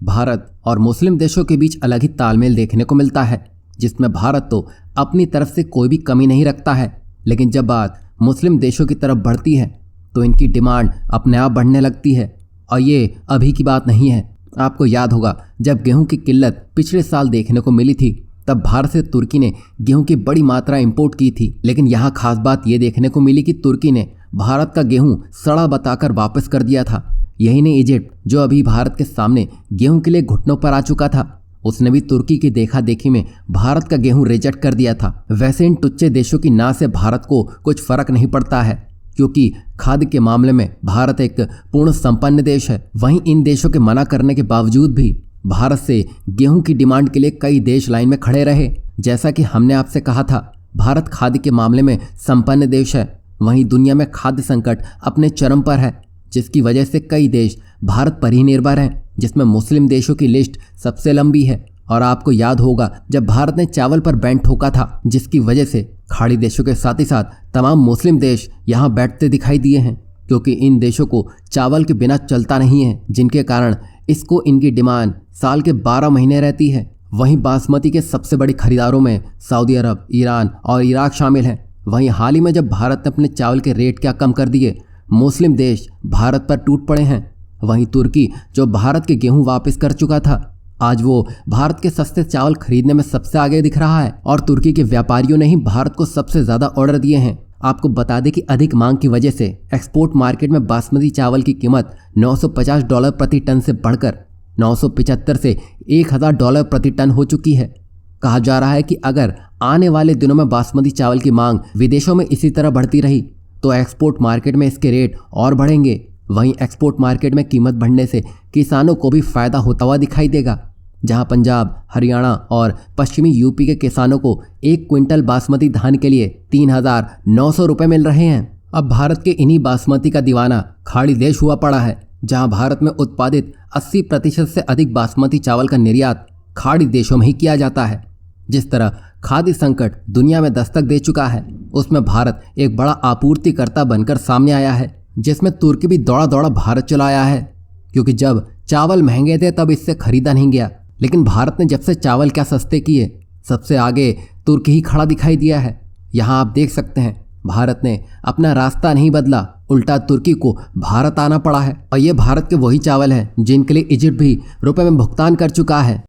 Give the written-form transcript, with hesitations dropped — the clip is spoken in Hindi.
भारत और मुस्लिम देशों के बीच अलग ही तालमेल देखने को मिलता है, जिसमें भारत तो अपनी तरफ से कोई भी कमी नहीं रखता है, लेकिन जब बात मुस्लिम देशों की तरफ बढ़ती है तो इनकी डिमांड अपने आप बढ़ने लगती है। और ये अभी की बात नहीं है। आपको याद होगा जब गेहूं की किल्लत पिछले साल देखने को मिली थी, तब भारत से तुर्की ने गेहूं की बड़ी मात्रा इंपोर्ट की थी। लेकिन यहाँ खास बात ये देखने को मिली कि तुर्की ने भारत का गेहूं सड़ा बताकर वापस कर दिया था। यही नहीं, इजिप्ट जो अभी भारत के सामने गेहूं के लिए घुटनों पर आ चुका था, उसने भी तुर्की की देखा देखी में भारत का गेहूं रिजेक्ट कर दिया था। वैसे इन टुच्चे देशों की ना से भारत को कुछ फर्क नहीं पड़ता है, क्योंकि खाद्य के मामले में भारत एक पूर्ण संपन्न देश है। वहीं इन देशों के मना करने के बावजूद भी भारत से गेहूं की डिमांड के लिए कई देश लाइन में खड़े रहे। जैसा कि हमने आपसे कहा था, भारत खाद्य के मामले में संपन्न देश है। वहीं दुनिया में खाद्य संकट अपने चरम पर है, जिसकी वजह से कई देश भारत पर ही निर्भर हैं, जिसमें मुस्लिम देशों की लिस्ट सबसे लंबी है। और आपको याद होगा जब भारत ने चावल पर बैन ठोका था, जिसकी वजह से खाड़ी देशों के साथ ही साथ तमाम मुस्लिम देश यहाँ बैठते दिखाई दिए हैं, क्योंकि इन देशों को चावल के बिना चलता नहीं है, जिनके कारण इसको इनकी डिमांड साल के 12 महीने रहती है। वहीं बासमती के सबसे बड़ी खरीदारों में सऊदी अरब, ईरान और इराक शामिल हैं। वहीं हाल ही में जब भारत ने अपने चावल के रेट क्या कम कर दिए, मुस्लिम देश भारत पर टूट पड़े हैं। वहीं तुर्की जो भारत के गेहूं वापस कर चुका था, आज वो भारत के सस्ते चावल खरीदने में सबसे आगे दिख रहा है। और तुर्की के व्यापारियों ने ही भारत को सबसे ज़्यादा ऑर्डर दिए हैं। आपको बता दें कि अधिक मांग की वजह से एक्सपोर्ट मार्केट में बासमती चावल की कीमत $950 प्रति टन से बढ़कर 975 से $1000 प्रति टन हो चुकी है। कहा जा रहा है कि अगर आने वाले दिनों में बासमती चावल की मांग विदेशों में इसी तरह बढ़ती रही तो एक्सपोर्ट मार्केट में इसके रेट और बढ़ेंगे। वहीं एक्सपोर्ट मार्केट में कीमत बढ़ने से किसानों को भी फायदा होता हुआ दिखाई देगा, जहां पंजाब, हरियाणा और पश्चिमी यूपी के किसानों को 1 क्विंटल बासमती धान के लिए 3900 रुपये मिल रहे हैं। अब भारत के इन्हीं बासमती का दीवाना खाड़ी देश हुआ पड़ा है, जहां भारत में उत्पादित 80% से अधिक बासमती चावल का निर्यात खाड़ी देशों में ही किया जाता है। जिस तरह खाद्य संकट दुनिया में दस्तक दे चुका है, उसमें भारत एक बड़ा आपूर्तिकर्ता बनकर सामने आया है, जिसमें तुर्की भी दौड़ा दौड़ा भारत चला आया है, क्योंकि जब चावल महंगे थे तब इससे खरीदा नहीं गया। लेकिन भारत ने जब से चावल क्या सस्ते किए, सबसे आगे तुर्की ही खड़ा दिखाई दिया है। यहाँ आप देख सकते हैं भारत ने अपना रास्ता नहीं बदला, उल्टा तुर्की को भारत आना पड़ा है। और ये भारत के वही चावल हैं जिनके लिए इजिप्ट भी रुपए में भुगतान कर चुका है।